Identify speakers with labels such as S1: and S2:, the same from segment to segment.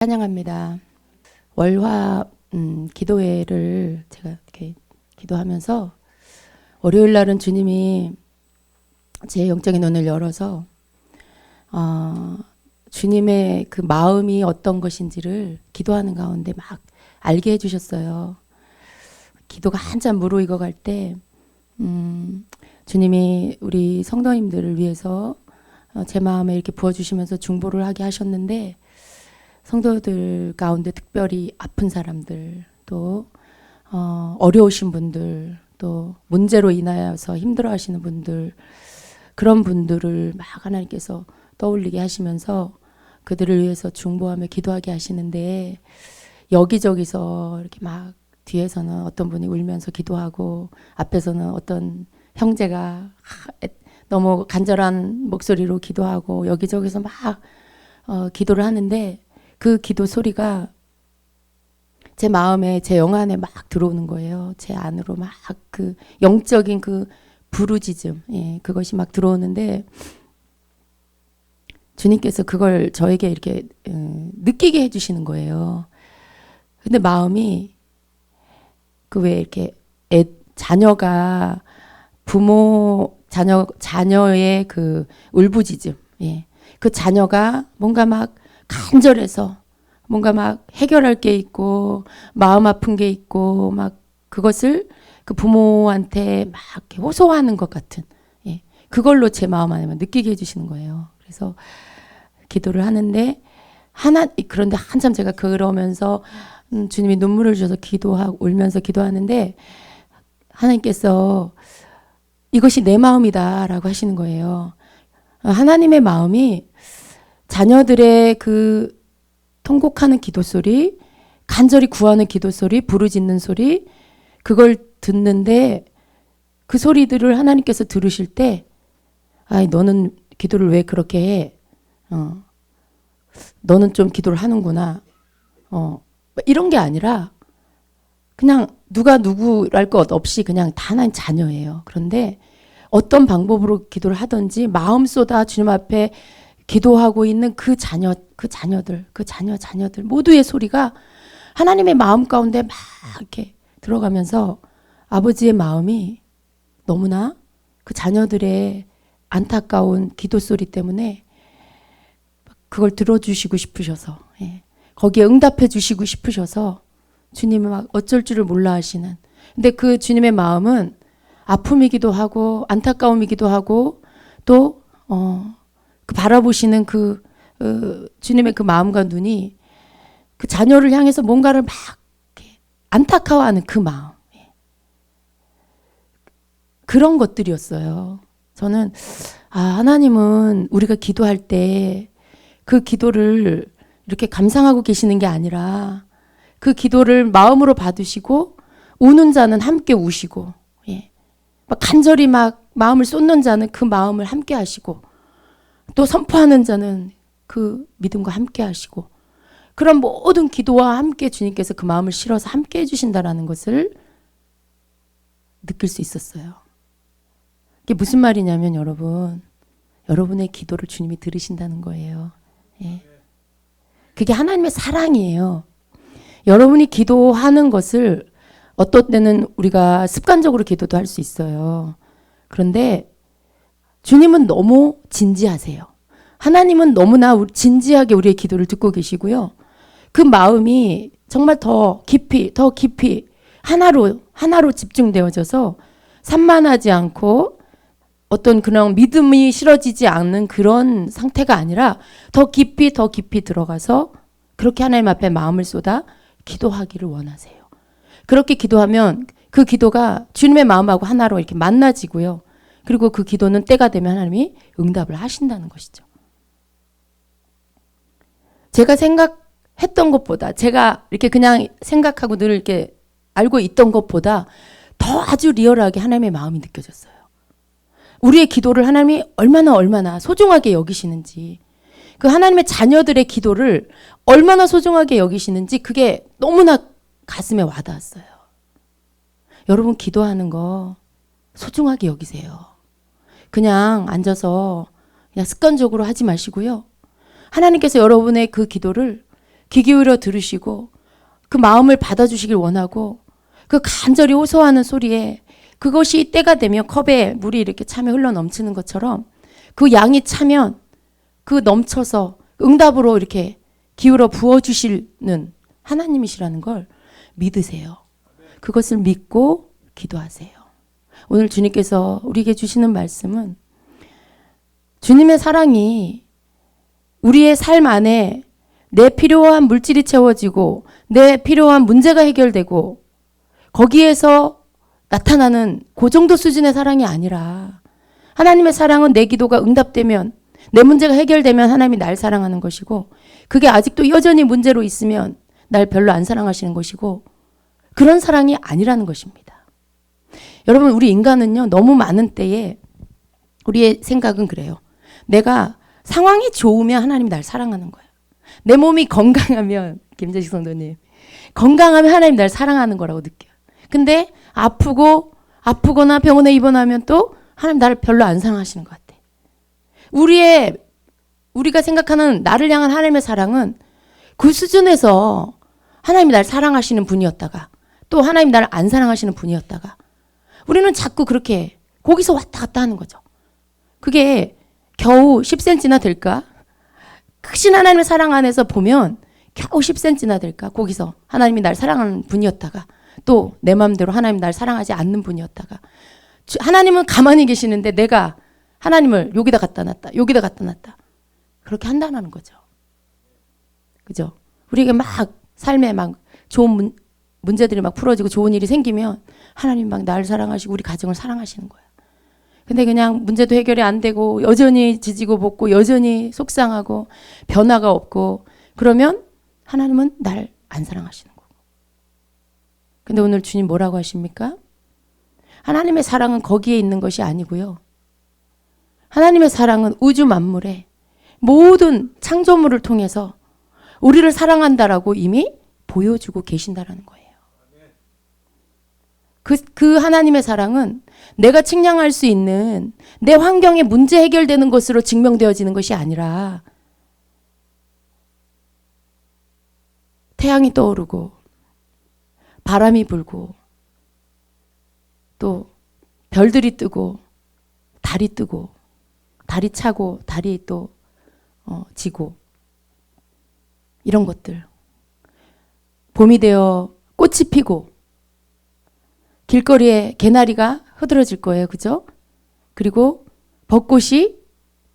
S1: 찬양합니다. 월화 기도회를 제가 이렇게 기도하면서 월요일 날은 주님이 제 영적인 눈을 열어서 주님의 그 마음이 어떤 것인지를 기도하는 가운데 막 알게 해주셨어요. 기도가 한참 무르익어 갈 때 주님이 우리 성도님들을 위해서 제 마음에 이렇게 부어주시면서 중보를 하게 하셨는데, 성도들 가운데 특별히 아픈 사람들, 또 어려우신 분들, 또 문제로 인하여서 힘들어하시는 분들, 그런 분들을 막 하나님께서 떠올리게 하시면서 그들을 위해서 중보하며 기도하게 하시는데, 여기저기서 이렇게 막 뒤에서는 어떤 분이 울면서 기도하고 앞에서는 어떤 형제가 너무 간절한 목소리로 기도하고 여기저기서 막 기도를 하는데, 그 기도 소리가 제 마음에, 제 영 안에 막 들어오는 거예요. 제 안으로 막 그 영적인 그 부르짖음, 그것이 막 들어오는데, 주님께서 그걸 저에게 이렇게 느끼게 해주시는 거예요. 근데 마음이 그 왜 이렇게 자녀가 자녀의 그 울부짖음, 그 자녀가 뭔가 막 간절해서 뭔가 막 해결할 게 있고 마음 아픈 게 있고 막 그것을 그 부모한테 막 이렇게 호소하는 것 같은, 그걸로 제 마음 안에 느끼게 해주시는 거예요. 그래서 기도를 하는데 그런데 한참 제가 그러면서 주님이 눈물을 주셔서 기도하고 울면서 기도하는데, 하나님께서 이것이 내 마음이다라고 하시는 거예요. 하나님의 마음이 자녀들의 그 통곡하는 기도 소리, 간절히 구하는 기도 소리, 부르짖는 소리, 그걸 듣는데, 그 소리들을 하나님께서 들으실 때, 너는 기도를 왜 그렇게 해? 너는 좀 기도를 하는구나. 이런 게 아니라 그냥 누가 누구랄 것 없이 그냥 다 하나님 자녀예요. 그런데 어떤 방법으로 기도를 하든지 마음 쏟아 주님 앞에 기도하고 있는 그 자녀들 모두의 소리가 하나님의 마음 가운데 막 이렇게 들어가면서 아버지의 마음이 너무나 그 자녀들의 안타까운 기도 소리 때문에 그걸 들어주시고 싶으셔서, 거기에 응답해 주시고 싶으셔서 주님이 막 어쩔 줄을 몰라 하시는, 근데 그 주님의 마음은 아픔이기도 하고 안타까움이기도 하고 또 그 바라보시는 그 주님의 그 마음과 눈이 그 자녀를 향해서 뭔가를 막 안타까워하는 그 마음, 그런 것들이었어요. 저는 하나님은 우리가 기도할 때 그 기도를 이렇게 감상하고 계시는 게 아니라 그 기도를 마음으로 받으시고 우는 자는 함께 우시고, 막 간절히 막 마음을 쏟는 자는 그 마음을 함께 하시고, 또 선포하는 자는 그 믿음과 함께 하시고, 그런 모든 기도와 함께 주님께서 그 마음을 실어서 함께 해주신다라는 것을 느낄 수 있었어요. 이게 무슨 말이냐면 여러분의 기도를 주님이 들으신다는 거예요. 그게 하나님의 사랑이에요. 여러분이 기도하는 것을 어떤 때는 우리가 습관적으로 기도도 할 수 있어요. 그런데 주님은 너무 진지하세요. 하나님은 너무나 진지하게 우리의 기도를 듣고 계시고요. 그 마음이 정말 더 깊이 하나로 집중되어져서 산만하지 않고 어떤 그런 믿음이 실어지지 않는 그런 상태가 아니라 더 깊이 들어가서 그렇게 하나님 앞에 마음을 쏟아 기도하기를 원하세요. 그렇게 기도하면 그 기도가 주님의 마음하고 하나로 이렇게 만나지고요. 그리고 그 기도는 때가 되면 하나님이 응답을 하신다는 것이죠. 제가 생각했던 것보다, 제가 이렇게 그냥 생각하고 늘 이렇게 알고 있던 것보다 더 아주 리얼하게 하나님의 마음이 느껴졌어요. 우리의 기도를 하나님이 얼마나 소중하게 여기시는지, 그 하나님의 자녀들의 기도를 얼마나 소중하게 여기시는지, 그게 너무나 가슴에 와닿았어요. 여러분 기도하는 거 소중하게 여기세요. 그냥 앉아서 그냥 습관적으로 하지 마시고요. 하나님께서 여러분의 그 기도를 귀 기울여 들으시고 그 마음을 받아주시길 원하고 그 간절히 호소하는 소리에 그것이 때가 되면 컵에 물이 이렇게 차면 흘러 넘치는 것처럼 그 양이 차면 그 넘쳐서 응답으로 이렇게 기울어 부어주시는 하나님이시라는 걸 믿으세요. 그것을 믿고 기도하세요. 오늘 주님께서 우리에게 주시는 말씀은 주님의 사랑이 우리의 삶 안에 내 필요한 물질이 채워지고 내 필요한 문제가 해결되고 거기에서 나타나는 그 정도 수준의 사랑이 아니라 하나님의 사랑은 내 기도가 응답되면 내 문제가 해결되면 하나님이 날 사랑하는 것이고 그게 아직도 여전히 문제로 있으면 날 별로 안 사랑하시는 것이고 그런 사랑이 아니라는 것입니다. 여러분 우리 인간은요 너무 많은 때에 우리의 생각은 그래요. 내가 상황이 좋으면 하나님이 날 사랑하는 거야. 내 몸이 건강하면 김재식 성도님 건강하면 하나님 날 사랑하는 거라고 느껴요. 근데 아프거나 병원에 입원하면 또 하나님 나를 별로 안 사랑하시는 것 같아. 우리가 생각하는 나를 향한 하나님의 사랑은 그 수준에서 하나님이 날 사랑하시는 분이었다가 또 하나님 나를 안 사랑하시는 분이었다가 우리는 자꾸 그렇게 거기서 왔다 갔다 하는 거죠. 그게 겨우 10cm나 될까? 크신 하나님의 사랑 안에서 보면 겨우 10cm나 될까? 거기서 하나님이 날 사랑하는 분이었다가 또 내 마음대로 하나님 날 사랑하지 않는 분이었다가 하나님은 가만히 계시는데 내가 하나님을 여기다 갖다 놨다 그렇게 한다는 거죠. 그죠? 우리에게 막 삶에 막 좋은 문제들이 막 풀어지고 좋은 일이 생기면 하나님 막 나를 사랑하시고 우리 가정을 사랑하시는 거야. 근데 그냥 문제도 해결이 안 되고 여전히 지지고 볶고 여전히 속상하고 변화가 없고 그러면 하나님은 날 안 사랑하시는 거고. 근데 오늘 주님 뭐라고 하십니까? 하나님의 사랑은 거기에 있는 것이 아니고요. 하나님의 사랑은 우주 만물에 모든 창조물을 통해서 우리를 사랑한다라고 이미 보여주고 계신다라는 거예요. 그 하나님의 사랑은 내가 측량할 수 있는 내 환경의 문제 해결되는 것으로 증명되어지는 것이 아니라 태양이 떠오르고 바람이 불고 또 별들이 뜨고 달이 뜨고 달이 차고 달이 또 지고 이런 것들 봄이 되어 꽃이 피고 길거리에 개나리가 흐드러질 거예요. 그죠? 그리고 벚꽃이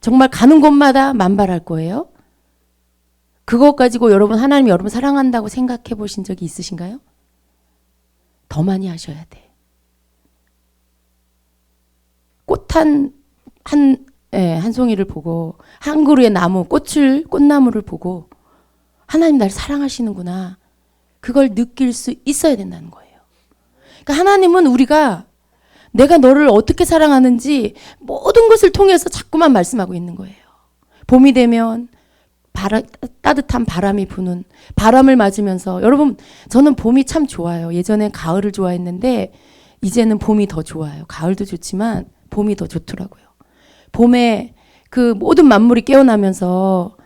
S1: 정말 가는 곳마다 만발할 거예요. 그것 가지고 하나님이 여러분 사랑한다고 생각해 보신 적이 있으신가요? 더 많이 하셔야 돼. 꽃 한 송이를 보고 한 그루의 꽃나무를 보고 하나님 날 사랑하시는구나. 그걸 느낄 수 있어야 된다는 거예요. 그러니까 하나님은 우리가 내가 너를 어떻게 사랑하는지 모든 것을 통해서 자꾸만 말씀하고 있는 거예요. 봄이 되면 따뜻한 바람이 부는 바람을 맞으면서 여러분 저는 봄이 참 좋아요. 예전엔 가을을 좋아했는데 이제는 봄이 더 좋아요. 가을도 좋지만 봄이 더 좋더라고요. 봄에 그 모든 만물이 깨어나면서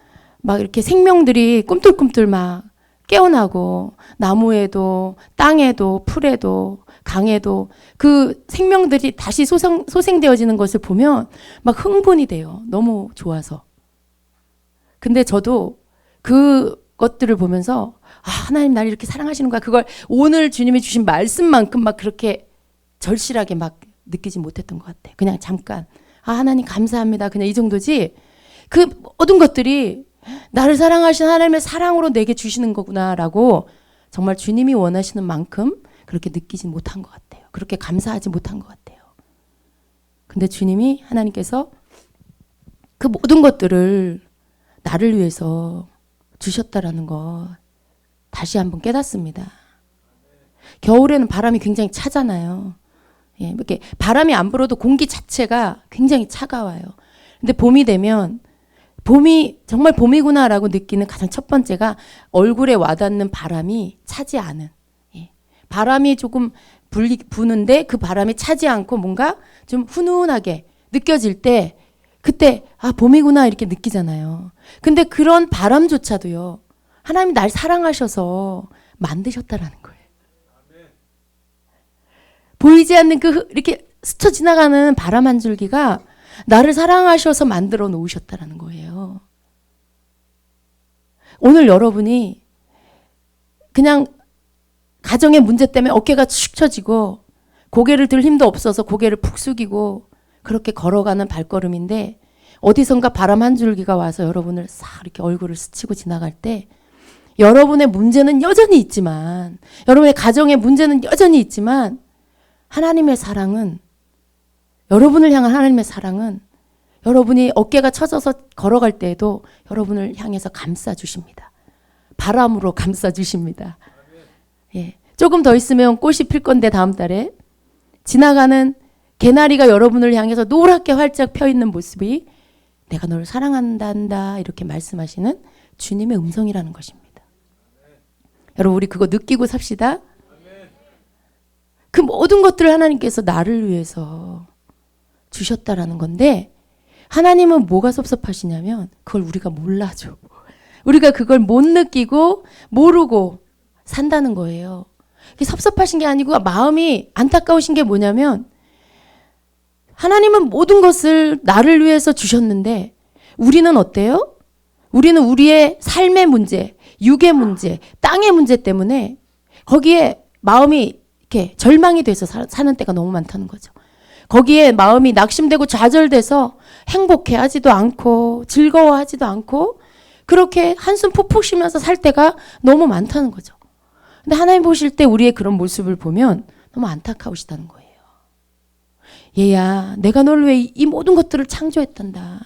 S1: 막 이렇게 생명들이 꿈틀꿈틀 막 깨어나고 나무에도 땅에도 풀에도 강에도 그 생명들이 다시 소생되어지는 것을 보면 막 흥분이 돼요. 너무 좋아서. 근데 저도 그것들을 보면서 하나님 나를 이렇게 사랑하시는 거야. 그걸 오늘 주님이 주신 말씀만큼 막 그렇게 절실하게 막 느끼지 못했던 것 같아. 그냥 잠깐 하나님 감사합니다. 그냥 이 정도지. 그 모든 것들이 나를 사랑하신 하나님의 사랑으로 내게 주시는 거구나라고 정말 주님이 원하시는 만큼 그렇게 느끼지 못한 것 같아요. 그렇게 감사하지 못한 것 같아요. 근데 주님이 하나님께서 그 모든 것들을 나를 위해서 주셨다라는 거 다시 한번 깨닫습니다. 겨울에는 바람이 굉장히 차잖아요. 예, 이렇게 바람이 안 불어도 공기 자체가 굉장히 차가워요. 근데 봄이 되면 봄이 정말 봄이구나라고 느끼는 가장 첫 번째가 얼굴에 와닿는 바람이 차지 않은. 예, 바람이 조금 부는데 그 바람이 차지 않고 뭔가 좀 훈훈하게 느껴질 때 그때 봄이구나 이렇게 느끼잖아요. 근데 그런 바람조차도요. 하나님 날 사랑하셔서 만드셨다라는 거예요. 보이지 않는 이렇게 스쳐 지나가는 바람 한 줄기가 나를 사랑하셔서 만들어 놓으셨다라는 거예요. 오늘 여러분이 그냥 가정의 문제 때문에 어깨가 축 처지고 고개를 들 힘도 없어서 고개를 푹 숙이고 그렇게 걸어가는 발걸음인데 어디선가 바람 한 줄기가 와서 여러분을 싹 이렇게 얼굴을 스치고 지나갈 때 여러분의 문제는 여전히 있지만, 여러분의 가정의 문제는 여전히 있지만 하나님의 사랑은, 여러분을 향한 하나님의 사랑은 여러분이 어깨가 처져서 걸어갈 때에도 여러분을 향해서 감싸주십니다. 바람으로 감싸주십니다. 예. 조금 더 있으면 꽃이 필 건데 다음 달에 지나가는 개나리가 여러분을 향해서 노랗게 활짝 펴있는 모습이 내가 너를 사랑한단다 이렇게 말씀하시는 주님의 음성이라는 것입니다. 여러분 우리 그거 느끼고 삽시다. 그 모든 것들을 하나님께서 나를 위해서 주셨다라는 건데 하나님은 뭐가 섭섭하시냐면 그걸 우리가 몰라줘. 우리가 그걸 못 느끼고 모르고 산다는 거예요. 그게 섭섭하신 게 아니고 마음이 안타까우신 게 뭐냐면 하나님은 모든 것을 나를 위해서 주셨는데 우리는 어때요? 우리는 우리의 삶의 문제, 육의 문제, 땅의 문제 때문에 거기에 마음이 이렇게 절망이 돼서 사는 때가 너무 많다는 거죠. 거기에 마음이 낙심되고 좌절돼서 행복해하지도 않고 즐거워하지도 않고 그렇게 한숨 푹푹 쉬면서 살 때가 너무 많다는 거죠. 근데 하나님 보실 때 우리의 그런 모습을 보면 너무 안타까우시다는 거예요. 얘야, 내가 너를 위해 이 모든 것들을 창조했단다.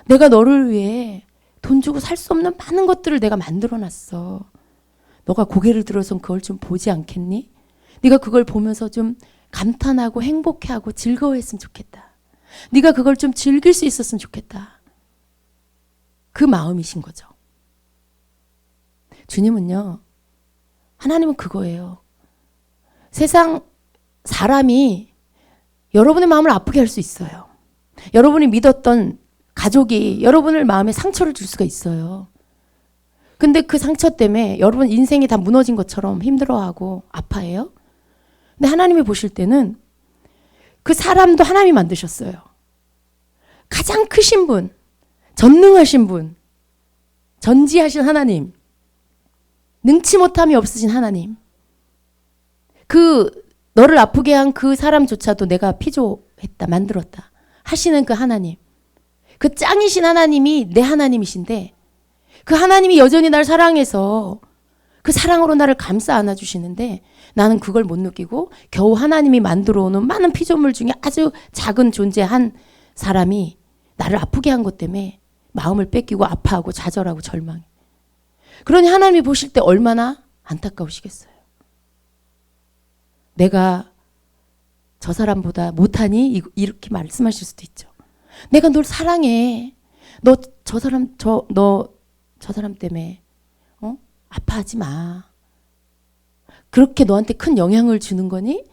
S1: 내가 너를 위해 돈 주고 살 수 없는 많은 것들을 내가 만들어놨어. 너가 고개를 들어서 그걸 좀 보지 않겠니? 네가 그걸 보면서 좀 감탄하고 행복해하고 즐거워했으면 좋겠다. 네가 그걸 좀 즐길 수 있었으면 좋겠다. 그 마음이신 거죠. 주님은요, 하나님은 그거예요. 세상 사람이 여러분의 마음을 아프게 할 수 있어요. 여러분이 믿었던 가족이 여러분을 마음에 상처를 줄 수가 있어요. 근데 그 상처 때문에 여러분 인생이 다 무너진 것처럼 힘들어하고 아파해요. 근데 하나님이 보실 때는 그 사람도 하나님이 만드셨어요. 가장 크신 분, 전능하신 분, 전지하신 하나님, 능치 못함이 없으신 하나님, 그 너를 아프게 한 그 사람조차도 내가 피조했다, 만들었다 하시는 그 하나님, 그 짱이신 하나님이 내 하나님이신데 그 하나님이 여전히 날 사랑해서 그 사랑으로 나를 감싸 안아주시는데 나는 그걸 못 느끼고 겨우 하나님이 만들어 오는 많은 피조물 중에 아주 작은 존재 한 사람이 나를 아프게 한 것 때문에 마음을 뺏기고 아파하고 좌절하고 절망해. 그러니 하나님이 보실 때 얼마나 안타까우시겠어요. 내가 저 사람보다 못하니? 이렇게 말씀하실 수도 있죠. 내가 널 사랑해. 너 저 사람 때문에 아파하지 마. 그렇게 너한테 큰 영향을 주는 거니?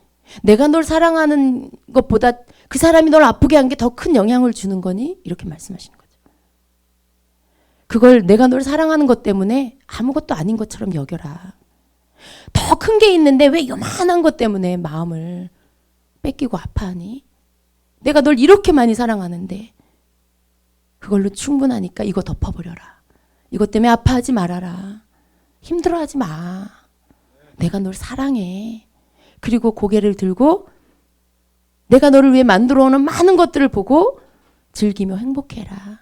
S1: 내가 널 사랑하는 것보다 그 사람이 널 아프게 한 게 더 큰 영향을 주는 거니? 이렇게 말씀하시는 거죠. 그걸 내가 널 사랑하는 것 때문에 아무것도 아닌 것처럼 여겨라. 더 큰 게 있는데 왜 요만한 것 때문에 마음을 뺏기고 아파하니? 내가 널 이렇게 많이 사랑하는데 그걸로 충분하니까 이거 덮어버려라. 이것 때문에 아파하지 말아라. 힘들어하지 마. 내가 널 사랑해. 그리고 고개를 들고 내가 너를 위해 만들어오는 많은 것들을 보고 즐기며 행복해라.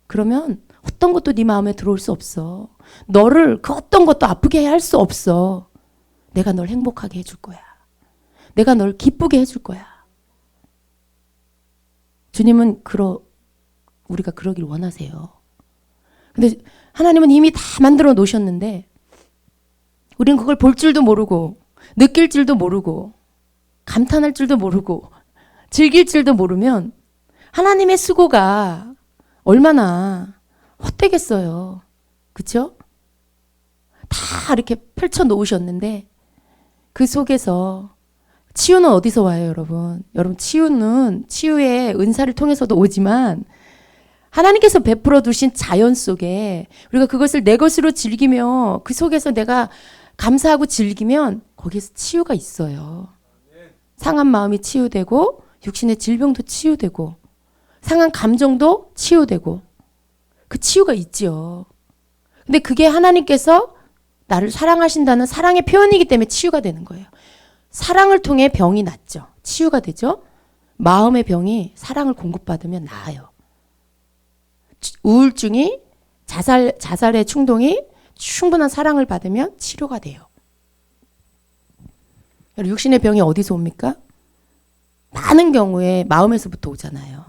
S1: 그러면 어떤 것도 네 마음에 들어올 수 없어. 너를 그 어떤 것도 아프게 할 수 없어. 내가 널 행복하게 해줄 거야. 내가 널 기쁘게 해줄 거야. 주님은 우리가 그러길 원하세요. 근데 하나님은 이미 다 만들어 놓으셨는데 우리는 그걸 볼 줄도 모르고 느낄 줄도 모르고 감탄할 줄도 모르고 즐길 줄도 모르면 하나님의 수고가 얼마나 헛되겠어요. 그렇죠? 다 이렇게 펼쳐 놓으셨는데 그 속에서 치유는 어디서 와요, 여러분? 여러분 치유는 치유의 은사를 통해서도 오지만 하나님께서 베풀어 두신 자연 속에 우리가 그것을 내 것으로 즐기며 그 속에서 내가 감사하고 즐기면 거기에서 치유가 있어요. 상한 마음이 치유되고 육신의 질병도 치유되고 상한 감정도 치유되고 그 치유가 있지요. 근데 그게 하나님께서 나를 사랑하신다는 사랑의 표현이기 때문에 치유가 되는 거예요. 사랑을 통해 병이 낫죠. 치유가 되죠. 마음의 병이 사랑을 공급받으면 나아요. 우울증이 자살의 충동이 충분한 사랑을 받으면 치료가 돼요. 육신의 병이 어디서 옵니까? 많은 경우에 마음에서부터 오잖아요.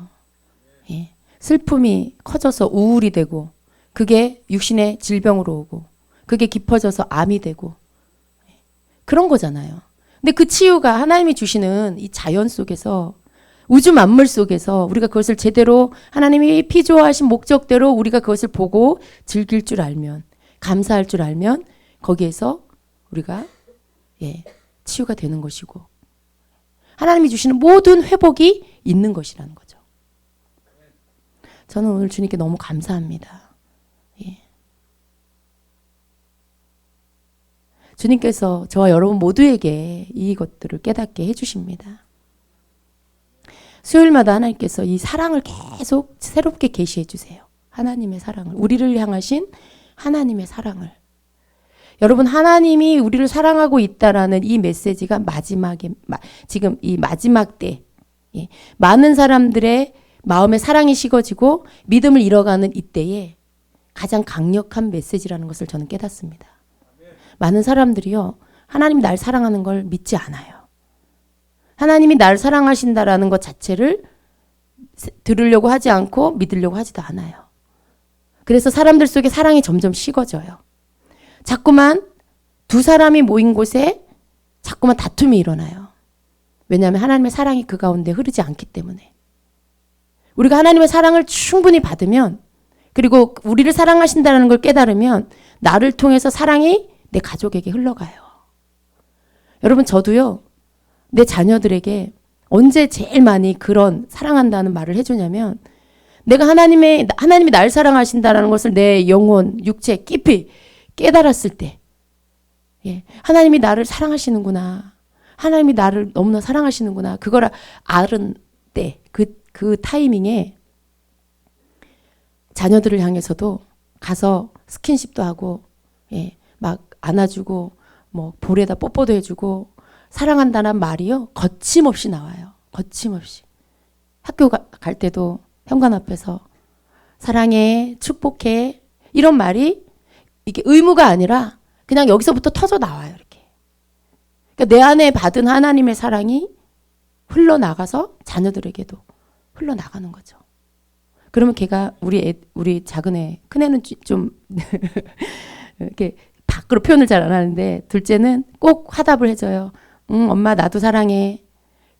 S1: 예. 슬픔이 커져서 우울이 되고 그게 육신의 질병으로 오고 그게 깊어져서 암이 되고 그런 거잖아요. 근데 그 치유가 하나님이 주시는 이 자연 속에서 우주 만물 속에서 우리가 그것을 제대로 하나님이 피조하신 목적대로 우리가 그것을 보고 즐길 줄 알면 감사할 줄 알면 거기에서 우리가 치유가 되는 것이고 하나님이 주시는 모든 회복이 있는 것이라는 거죠. 저는 오늘 주님께 너무 감사합니다. 주님께서 저와 여러분 모두에게 이것들을 깨닫게 해주십니다. 수요일마다 하나님께서 이 사랑을 계속 새롭게 계시해 주세요. 하나님의 사랑을, 우리를 향하신 하나님의 사랑을. 여러분, 하나님이 우리를 사랑하고 있다라는 이 메시지가 지금 이 마지막 때 많은 사람들의 마음에 사랑이 식어지고 믿음을 잃어가는 이때에 가장 강력한 메시지라는 것을 저는 깨닫습니다. 많은 사람들이요, 하나님이 날 사랑하는 걸 믿지 않아요. 하나님이 날 사랑하신다라는 것 자체를 들으려고 하지 않고 믿으려고 하지도 않아요. 그래서 사람들 속에 사랑이 점점 식어져요. 자꾸만 두 사람이 모인 곳에 자꾸만 다툼이 일어나요. 왜냐하면 하나님의 사랑이 그 가운데 흐르지 않기 때문에. 우리가 하나님의 사랑을 충분히 받으면 그리고 우리를 사랑하신다는 걸 깨달으면 나를 통해서 사랑이 내 가족에게 흘러가요. 여러분, 저도요, 내 자녀들에게 언제 제일 많이 그런 사랑한다는 말을 해주냐면 내가 하나님이 날 사랑하신다는 것을 내 영혼, 육체 깊이 깨달았을 때 하나님이 나를 사랑하시는구나. 하나님이 나를 너무나 사랑하시는구나. 그걸 알은 때, 그 타이밍에 자녀들을 향해서도 가서 스킨십도 하고 막 안아주고 뭐 볼에다 뽀뽀도 해주고 사랑한다는 말이요 거침없이 나와요. 거침없이. 학교 갈 때도 현관 앞에서 사랑해, 축복해 이런 말이 이게 의무가 아니라 그냥 여기서부터 터져 나와요. 이렇게. 그러니까 내 안에 받은 하나님의 사랑이 흘러나가서 자녀들에게도 흘러나가는 거죠. 그러면 걔가 우리 작은 애, 큰 애는 좀 이렇게 밖으로 표현을 잘 안 하는데 둘째는 꼭 화답을 해줘요. 엄마 나도 사랑해.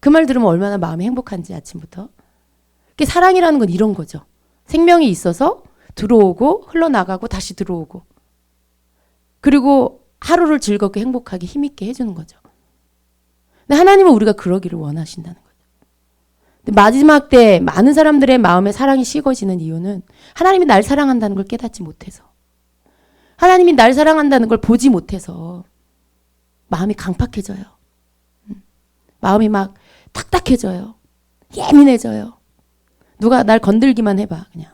S1: 그 말 들으면 얼마나 마음이 행복한지 아침부터. 사랑이라는 건 이런 거죠. 생명이 있어서 들어오고 흘러나가고 다시 들어오고 그리고 하루를 즐겁게 행복하게 힘있게 해주는 거죠. 근데 하나님은 우리가 그러기를 원하신다는 거죠. 근데 마지막 때 많은 사람들의 마음에 사랑이 식어지는 이유는 하나님이 날 사랑한다는 걸 깨닫지 못해서 하나님이 날 사랑한다는 걸 보지 못해서 마음이 강팍해져요. 마음이 막 딱딱해져요. 예민해져요. 누가 날 건들기만 해봐 그냥.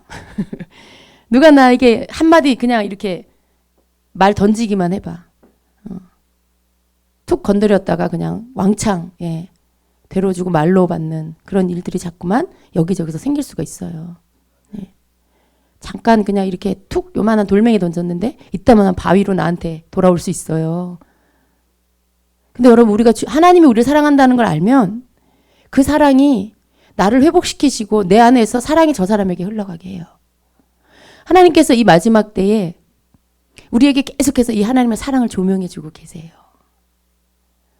S1: 누가 나에게 한마디 그냥 이렇게 말 던지기만 해봐. 툭 건드렸다가 그냥 왕창 데려주고 말로 받는 그런 일들이 자꾸만 여기저기서 생길 수가 있어요. 잠깐 그냥 이렇게 툭 요만한 돌멩이 던졌는데 이따만한 바위로 나한테 돌아올 수 있어요. 근데 여러분 우리가 하나님이 우리를 사랑한다는 걸 알면 그 사랑이 나를 회복시키시고 내 안에서 사랑이 저 사람에게 흘러가게 해요. 하나님께서 이 마지막 때에 우리에게 계속해서 이 하나님의 사랑을 조명해 주고 계세요.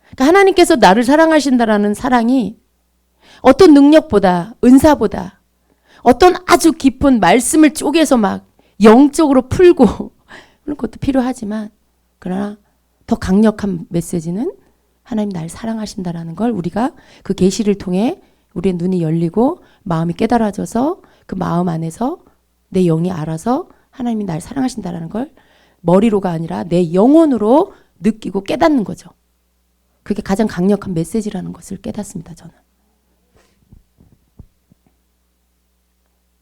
S1: 그러니까 하나님께서 나를 사랑하신다라는 사랑이 어떤 능력보다 은사보다 어떤 아주 깊은 말씀을 쪼개서 막 영적으로 풀고 그런 것도 필요하지만 그러나 더 강력한 메시지는 하나님 날 사랑하신다라는 걸 우리가 그 계시를 통해 우리의 눈이 열리고 마음이 깨달아져서 그 마음 안에서 내 영이 알아서 하나님이 날 사랑하신다라는 걸 머리로가 아니라 내 영혼으로 느끼고 깨닫는 거죠. 그게 가장 강력한 메시지라는 것을 깨닫습니다, 저는.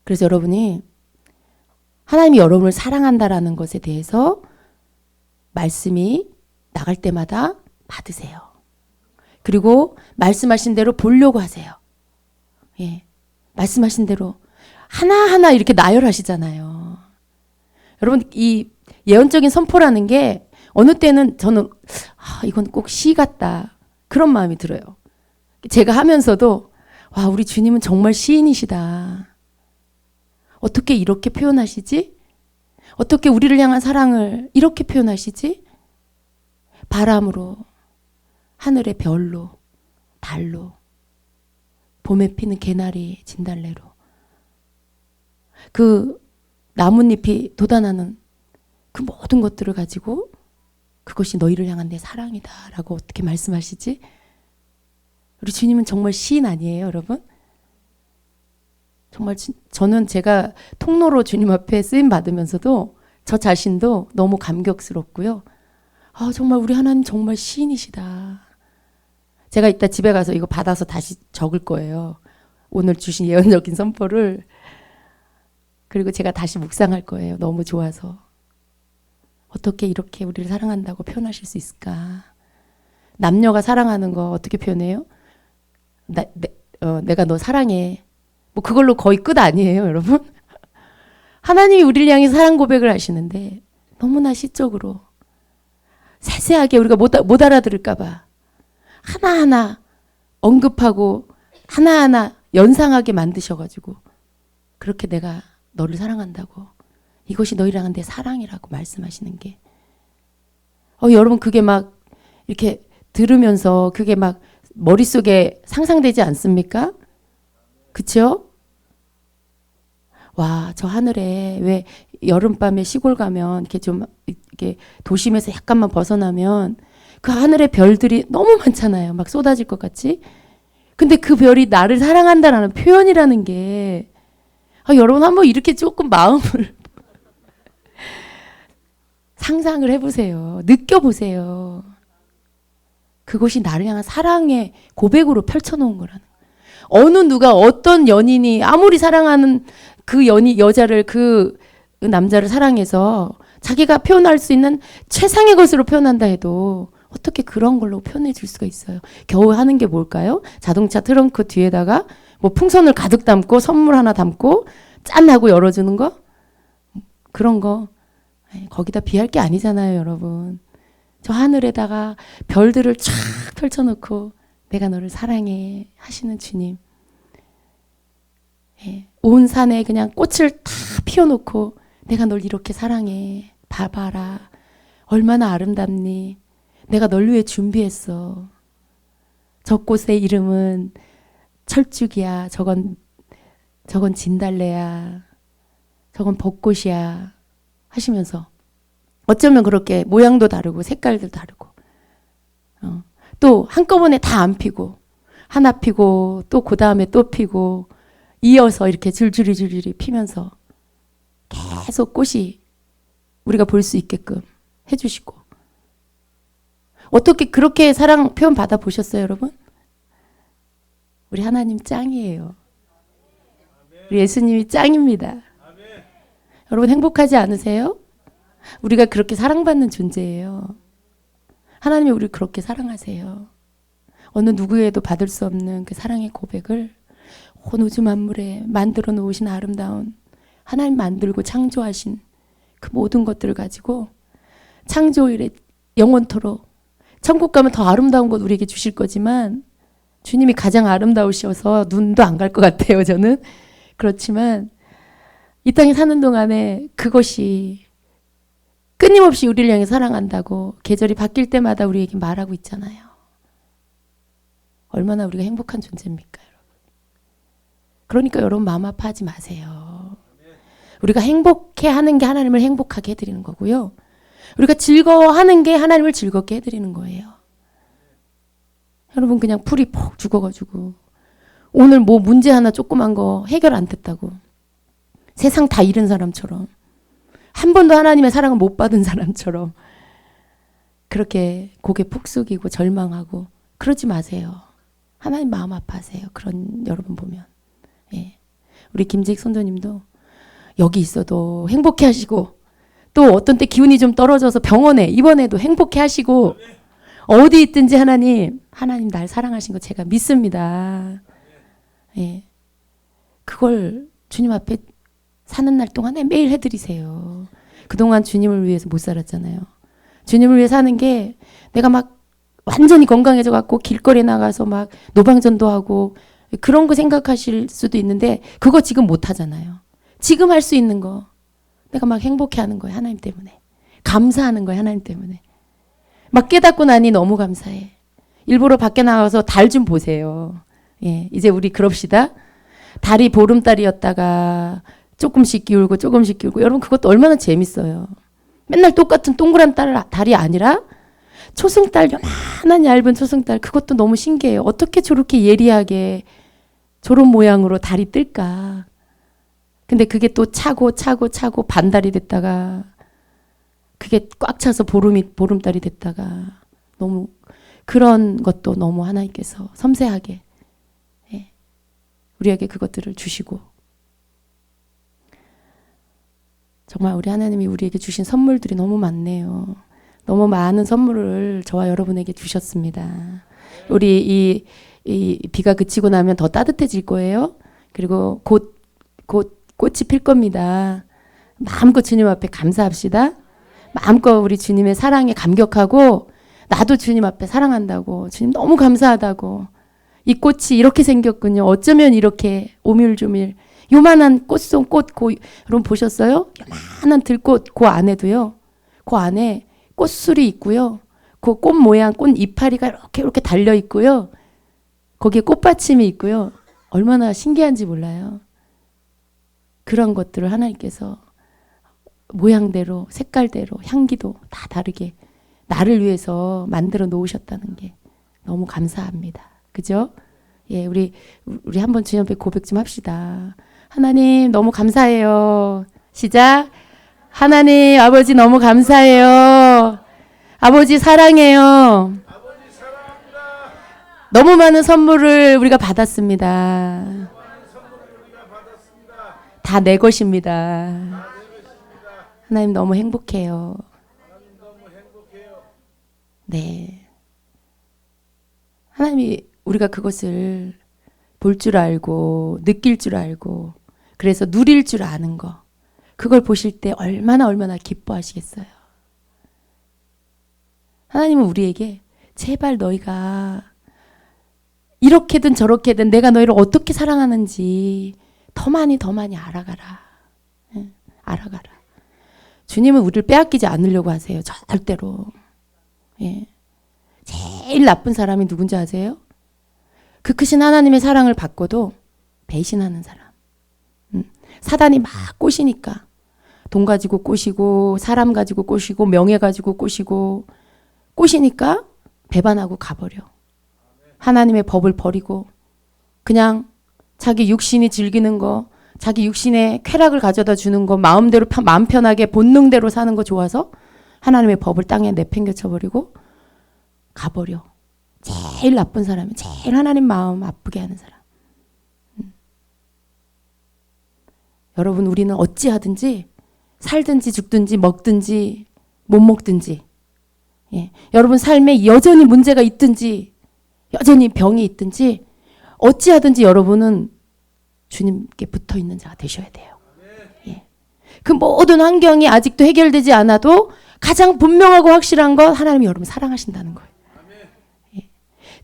S1: 그래서 여러분이 하나님이 여러분을 사랑한다라는 것에 대해서 말씀이 나갈 때마다 받으세요. 그리고 말씀하신 대로 보려고 하세요. 예, 말씀하신 대로 하나하나 이렇게 나열하시잖아요. 여러분, 이 예언적인 선포라는 게 어느 때는 저는 이건 꼭 시 같다 그런 마음이 들어요. 제가 하면서도 와, 우리 주님은 정말 시인이시다. 어떻게 이렇게 표현하시지? 어떻게 우리를 향한 사랑을 이렇게 표현하시지? 바람으로, 하늘의 별로, 달로, 봄에 피는 개나리, 진달래로, 그 나뭇잎이 돋아나는 그 모든 것들을 가지고 그것이 너희를 향한 내 사랑이다 라고 어떻게 말씀하시지? 우리 주님은 정말 시인 아니에요, 여러분? 정말 저는 제가 통로로 주님 앞에 쓰임 받으면서도 저 자신도 너무 감격스럽고요. 정말 우리 하나님 정말 시인이시다. 제가 이따 집에 가서 이거 받아서 다시 적을 거예요. 오늘 주신 예언적인 선포를. 그리고 제가 다시 묵상할 거예요. 너무 좋아서. 어떻게 이렇게 우리를 사랑한다고 표현하실 수 있을까? 남녀가 사랑하는 거 어떻게 표현해요? 내가 너 사랑해. 뭐 그걸로 거의 끝 아니에요, 여러분? 하나님이 우리를 향해 사랑 고백을 하시는데 너무나 시적으로 세세하게 우리가 못 알아들을까 봐 하나하나 언급하고 하나하나 연상하게 만드셔가지고 그렇게 내가 너를 사랑한다고, 이것이 너희를 향한 내 사랑이라고 말씀하시는 게 여러분, 그게 막 이렇게 들으면서 그게 막 머릿속에 상상되지 않습니까? 그쵸? 와, 저 하늘에 왜 여름밤에 시골 가면 이렇게 좀 이렇게 도심에서 약간만 벗어나면 그 하늘의 별들이 너무 많잖아요. 막 쏟아질 것 같이. 근데 그 별이 나를 사랑한다라는 표현이라는 게 여러분 한번 이렇게 조금 마음을 상상을 해보세요. 느껴보세요. 그것이 나를 향한 사랑의 고백으로 펼쳐놓은 거라는 거예요. 어느 누가 어떤 연인이 아무리 사랑하는 그 여자를 그 남자를 사랑해서 자기가 표현할 수 있는 최상의 것으로 표현한다 해도 어떻게 그런 걸로 표현해 줄 수가 있어요. 겨우 하는 게 뭘까요? 자동차 트렁크 뒤에다가 뭐 풍선을 가득 담고 선물 하나 담고 짠 하고 열어주는 거? 그런 거 거기다 비할 게 아니잖아요, 여러분. 저 하늘에다가 별들을 쫙 펼쳐놓고 내가 너를 사랑해 하시는 주님. 온 산에 그냥 꽃을 다 피워놓고 내가 널 이렇게 사랑해. 봐봐라. 얼마나 아름답니. 내가 널 위해 준비했어. 저 꽃의 이름은 철쭉이야. 저건 진달래야. 저건 벚꽃이야. 하시면서 어쩌면 그렇게 모양도 다르고 색깔도 다르고 또 한꺼번에 다 안 피고 하나 피고 또 그 다음에 또 피고 이어서 이렇게 줄줄이 피면서 계속 꽃이 우리가 볼 수 있게끔 해주시고 어떻게 그렇게 사랑 표현 받아 보셨어요, 여러분? 우리 하나님 짱이에요. 우리 예수님이 짱입니다. 여러분 행복하지 않으세요? 우리가 그렇게 사랑받는 존재예요. 하나님이 우리를 그렇게 사랑하세요. 어느 누구에도 받을 수 없는 그 사랑의 고백을 온 우주 만물에 만들어 놓으신 아름다운 하나님 만들고 창조하신 그 모든 것들을 가지고 창조일에 영원토록 천국 가면 더 아름다운 것 우리에게 주실 거지만 주님이 가장 아름다우셔서 눈도 안 갈 것 같아요, 저는. 그렇지만 이 땅에 사는 동안에 그것이 끊임없이 우리를 향해 사랑한다고 계절이 바뀔 때마다 우리에게 말하고 있잖아요. 얼마나 우리가 행복한 존재입니까, 여러분? 그러니까 여러분 마음 아파하지 마세요. 우리가 행복해하는 게 하나님을 행복하게 해드리는 거고요. 우리가 즐거워하는 게 하나님을 즐겁게 해드리는 거예요. 여러분 그냥 풀이 퍽 죽어가지고 오늘 뭐 문제 하나 조그만 거 해결 안 됐다고 세상 다 잃은 사람처럼, 한 번도 하나님의 사랑을 못 받은 사람처럼 그렇게 고개 푹 숙이고 절망하고 그러지 마세요. 하나님 마음 아파하세요. 그런 여러분 보면. 예. 우리 김재익 선도님도 여기 있어도 행복해 하시고, 또 어떤 때 기운이 좀 떨어져서 병원에 입원해도 행복해 하시고, 어디 있든지 하나님 날 사랑하신 거 제가 믿습니다. 예. 그걸 주님 앞에 사는 날 동안에 매일 해드리세요. 그동안 주님을 위해서 못 살았잖아요. 주님을 위해 사는 게 내가 막 완전히 건강해져 갖고 길거리에 나가서 막 노방전도 하고 그런 거 생각하실 수도 있는데, 그거 지금 못 하잖아요. 지금 할 수 있는 거 내가 막 행복해 하는 거예요. 하나님 때문에. 감사하는 거예요. 하나님 때문에. 막 깨닫고 나니 너무 감사해. 일부러 밖에 나가서 달 좀 보세요. 예, 이제 우리 그럽시다. 달이 보름달이었다가 조금씩 기울고 조금씩 기울고, 여러분 그것도 얼마나 재밌어요. 맨날 똑같은 동그란 달이 아니라 초승달, 요만한 얇은 초승달, 그것도 너무 신기해요. 어떻게 저렇게 예리하게 저런 모양으로 달이 뜰까. 근데 그게 또 차고 반달이 됐다가 그게 꽉 차서 보름달이 됐다가, 너무 그런 것도 너무 하나님께서 섬세하게, 예, 우리에게 그것들을 주시고, 정말 우리 하나님이 우리에게 주신 선물들이 너무 많네요. 너무 많은 선물을 저와 여러분에게 주셨습니다. 우리 이 비가 그치고 나면 더 따뜻해질 거예요. 그리고 곧 꽃이 필 겁니다. 마음껏 주님 앞에 감사합시다. 마음껏 우리 주님의 사랑에 감격하고, 나도 주님 앞에 사랑한다고, 주님 너무 감사하다고, 이 꽃이 이렇게 생겼군요. 어쩌면 이렇게 오밀조밀 요만한 꽃송 꽃, 여러분 보셨어요? 요만한 들꽃, 그 안에도요, 그 안에 꽃술이 있고요, 그 꽃 모양 꽃 이파리가 이렇게 달려 있고요, 거기에 꽃받침이 있고요. 얼마나 신기한지 몰라요. 그런 것들을 하나님께서 모양대로, 색깔대로, 향기도 다 다르게 나를 위해서 만들어 놓으셨다는 게 너무 감사합니다. 그죠? 예, 우리 한번 주님 앞에 고백 좀 합시다. 하나님 너무 감사해요. 시작. 하나님 아버지 너무 감사해요. 아버지 사랑해요.
S2: 아버지 사랑합니다.
S1: 너무 많은 선물을 우리가 받았습니다. 다 내 것입니다. 하나님 너무 행복해요. 네. 하나님이 우리가 그것을 볼 줄 알고 느낄 줄 알고, 그래서 누릴 줄 아는 거, 그걸 보실 때 얼마나 기뻐하시겠어요. 하나님은 우리에게 제발 너희가 이렇게든 저렇게든 내가 너희를 어떻게 사랑하는지 더 많이 알아가라. 예, 알아가라. 주님은 우리를 빼앗기지 않으려고 하세요. 절대로. 예. 제일 나쁜 사람이 누군지 아세요? 그 크신 하나님의 사랑을 받고도 배신하는 사람. 사단이 막 꼬시니까, 돈 가지고 꼬시고, 사람 가지고 꼬시고, 명예 가지고 꼬시고, 꼬시니까 배반하고 가버려. 하나님의 법을 버리고 그냥 자기 육신이 즐기는 거, 자기 육신의 쾌락을 가져다 주는 거, 마음대로 마음 편하게 본능대로 사는 거 좋아서 하나님의 법을 땅에 내팽개쳐 버리고 가버려. 제일 나쁜 사람이, 제일 하나님 마음 아프게 하는 사람. 여러분, 우리는 어찌하든지 살든지 죽든지 먹든지 못 먹든지, 예, 여러분 삶에 여전히 문제가 있든지 여전히 병이 있든지 어찌하든지 여러분은 주님께 붙어 있는 자가 되셔야 돼요. 예. 그 모든 환경이 아직도 해결되지 않아도 가장 분명하고 확실한 건 하나님이 여러분 사랑하신다는 거예요. 예.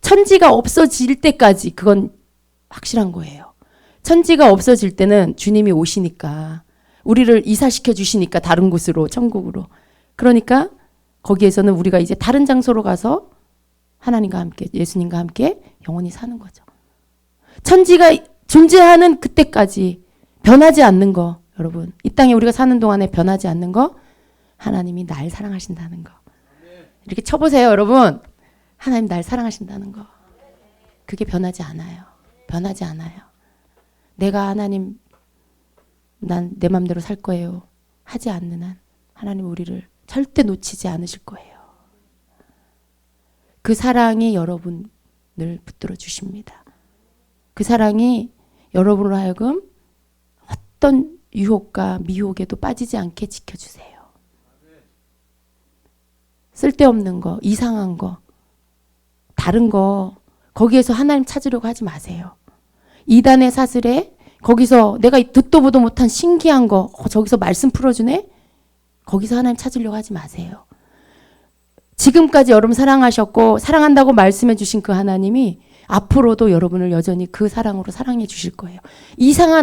S1: 천지가 없어질 때까지 그건 확실한 거예요. 천지가 없어질 때는 주님이 오시니까, 우리를 이사시켜 주시니까 다른 곳으로, 천국으로. 그러니까 거기에서는 우리가 이제 다른 장소로 가서 하나님과 함께, 예수님과 함께 영원히 사는 거죠. 천지가 존재하는 그때까지 변하지 않는 거, 여러분, 이 땅에 우리가 사는 동안에 변하지 않는 거, 하나님이 날 사랑하신다는 거. 이렇게 쳐보세요, 여러분. 하나님 날 사랑하신다는 거. 그게 변하지 않아요. 변하지 않아요. 내가 하나님 난 내 맘대로 살 거예요. 하지 않는 한 하나님 우리를 절대 놓치지 않으실 거예요. 그 사랑이 여러분을 붙들어 주십니다. 그 사랑이 여러분으로 하여금 어떤 유혹과 미혹에도 빠지지 않게 지켜주세요. 쓸데없는 거, 이상한 거, 다른 거 거기에서 하나님 찾으려고 하지 마세요. 이단의 사슬에 거기서 내가 듣도 보도 못한 신기한 거 저기서 말씀 풀어주네? 거기서 하나님 찾으려고 하지 마세요. 지금까지 여러분 사랑하셨고 사랑한다고 말씀해 주신 그 하나님이 앞으로도 여러분을 여전히 그 사랑으로 사랑해 주실 거예요.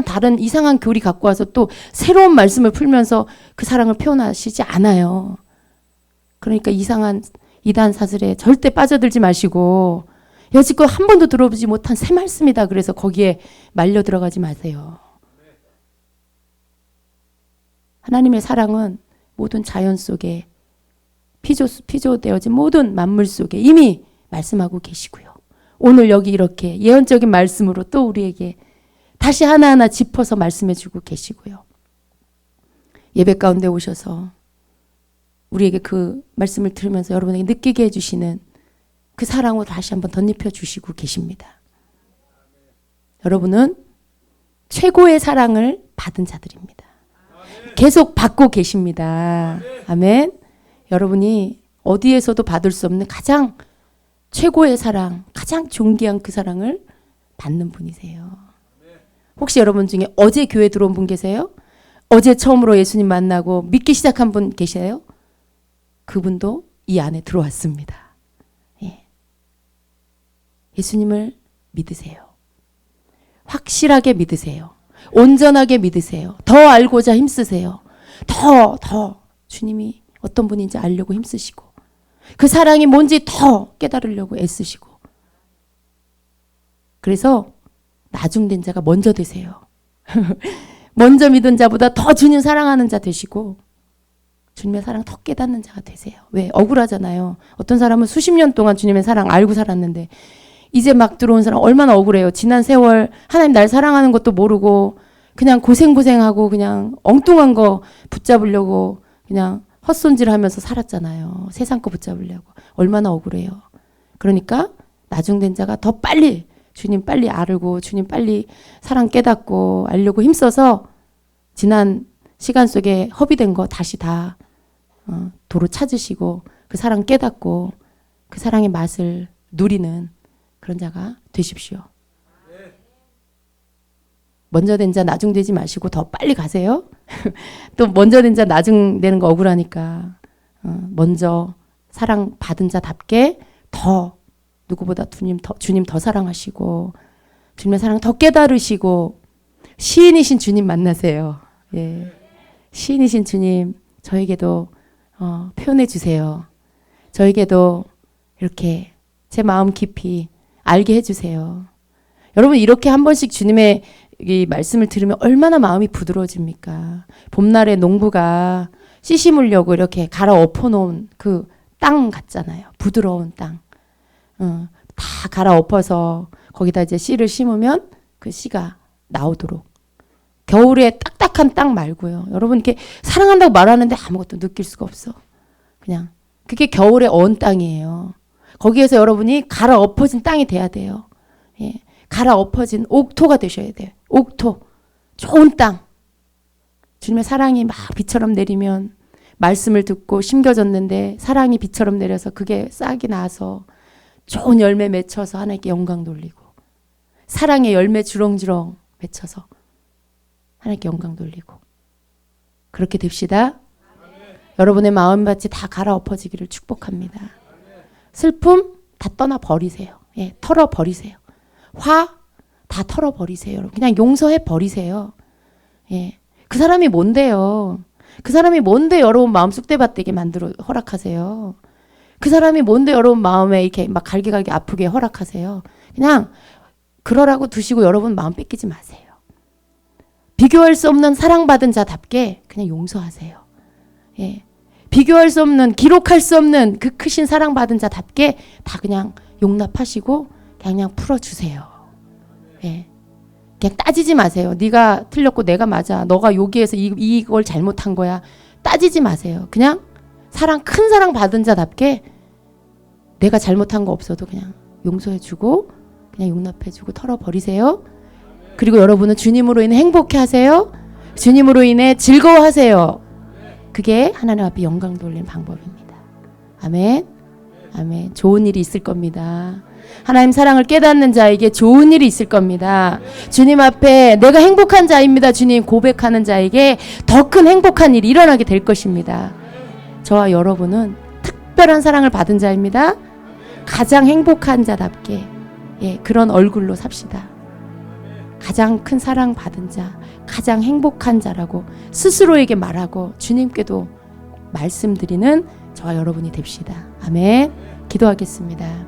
S1: 다른 이상한 교리 갖고 와서 또 새로운 말씀을 풀면서 그 사랑을 표현하시지 않아요. 그러니까 이상한 이단 사슬에 절대 빠져들지 마시고 여지껏 한 번도 들어보지 못한 새 말씀이다. 그래서 거기에 말려 들어가지 마세요. 하나님의 사랑은 모든 자연 속에 피조되어진 모든 만물 속에 이미 말씀하고 계시고요. 오늘 여기 이렇게 예언적인 말씀으로 또 우리에게 다시 하나하나 짚어서 말씀해주고 계시고요. 예배 가운데 오셔서 우리에게 그 말씀을 들으면서 여러분에게 느끼게 해주시는 그 사랑으로 다시 한번 덧입혀 주시고 계십니다. 여러분은 최고의 사랑을 받은 자들입니다. 계속 받고 계십니다. 아멘. 여러분이 어디에서도 받을 수 없는 가장 최고의 사랑, 가장 존귀한 그 사랑을 받는 분이세요. 혹시 여러분 중에 어제 교회 들어온 분 계세요? 어제 처음으로 예수님 만나고 믿기 시작한 분 계세요? 그분도 이 안에 들어왔습니다. 예. 예수님을 믿으세요. 확실하게 믿으세요. 온전하게 믿으세요. 더 알고자 힘쓰세요. 더 주님이 어떤 분인지 알려고 힘쓰시고 그 사랑이 뭔지 더 깨달으려고 애쓰시고 그래서 나중된 자가 먼저 되세요. 먼저 믿은 자보다 더 주님 사랑하는 자 되시고 주님의 사랑 더 깨닫는 자가 되세요. 왜? 억울하잖아요. 어떤 사람은 수십 년 동안 주님의 사랑 알고 살았는데 이제 막 들어온 사람 얼마나 억울해요. 지난 세월 하나님 날 사랑하는 것도 모르고 그냥 고생하고 그냥 엉뚱한 거 붙잡으려고 그냥 헛손질하면서 살았잖아요. 세상 거 붙잡으려고. 얼마나 억울해요. 그러니까 나중된 자가 더 빨리 주님 빨리 알고 주님 빨리 사랑 깨닫고 알려고 힘써서 지난 시간 속에 허비된 거 다시 다 도로 찾으시고 그 사랑 깨닫고 그 사랑의 맛을 누리는 그런 자가 되십시오. 먼저 된 자 나중 되지 마시고 더 빨리 가세요. 또 먼저 된 자 나중 되는 거 억울하니까 먼저 사랑 받은 자답게 더 누구보다 주님 더 사랑하시고 주님의 사랑 더 깨달으시고 시인이신 주님 만나세요. 예. 시인이신 주님 저에게도 표현해 주세요. 저에게도 이렇게 제 마음 깊이 알게 해주세요. 여러분 이렇게 한 번씩 주님의 이 말씀을 들으면 얼마나 마음이 부드러워집니까? 봄날에 농부가 씨 심으려고 이렇게 갈아엎어 놓은 그 땅 같잖아요. 부드러운 땅. 다 갈아엎어서 거기다 이제 씨를 심으면 그 씨가 나오도록. 겨울에 딱딱한 땅 말고요. 여러분 이렇게 사랑한다고 말하는데 아무것도 느낄 수가 없어. 그냥 그게 겨울에 언 땅이에요. 거기에서 여러분이 갈아엎어진 땅이 돼야 돼요. 예. 갈아엎어진 옥토가 되셔야 돼요. 옥토. 좋은 땅. 주님의 사랑이 막 비처럼 내리면 말씀을 듣고 심겨졌는데 사랑이 비처럼 내려서 그게 싹이 나서 좋은 열매 맺혀서 하나님께 영광 돌리고 사랑의 열매 주렁주렁 맺혀서 하나님께 영광 돌리고 그렇게 됩시다. 여러분의 마음밭이 다 갈아엎어지기를 축복합니다. 슬픔 다 떠나 버리세요. 예, 털어 버리세요. 화 다 털어 버리세요. 그냥 용서해 버리세요. 예, 그 사람이 뭔데요? 그 사람이 뭔데 여러분 마음 쑥대밭되게 만들어 허락하세요? 그 사람이 뭔데 여러분 마음에 이렇게 막 갈기갈기 아프게 허락하세요? 그냥 그러라고 두시고 여러분 마음 뺏기지 마세요. 비교할 수 없는 사랑받은 자답게 그냥 용서하세요. 예. 비교할 수 없는 기록할 수 없는 그 크신 사랑받은 자답게 다 그냥 용납하시고 그냥 풀어주세요. 예. 그냥 따지지 마세요. 네가 틀렸고 내가 맞아. 너가 여기에서 이걸 잘못한 거야. 따지지 마세요. 그냥 큰 사랑 받은 자답게 내가 잘못한 거 없어도 그냥 용서해주고 그냥 용납해주고 털어버리세요. 그리고 여러분은 주님으로 인해 행복해 하세요. 주님으로 인해 즐거워하세요. 그게 하나님 앞에 영광 돌리는 방법입니다. 아멘. 아멘. 좋은 일이 있을 겁니다. 하나님 사랑을 깨닫는 자에게 좋은 일이 있을 겁니다. 주님 앞에 내가 행복한 자입니다. 주님 고백하는 자에게 더 큰 행복한 일이 일어나게 될 것입니다. 저와 여러분은 특별한 사랑을 받은 자입니다. 가장 행복한 자답게 그런 얼굴로 삽시다. 가장 큰 사랑 받은 자, 가장 행복한 자라고 스스로에게 말하고 주님께도 말씀드리는 저와 여러분이 됩시다. 아멘. 기도하겠습니다.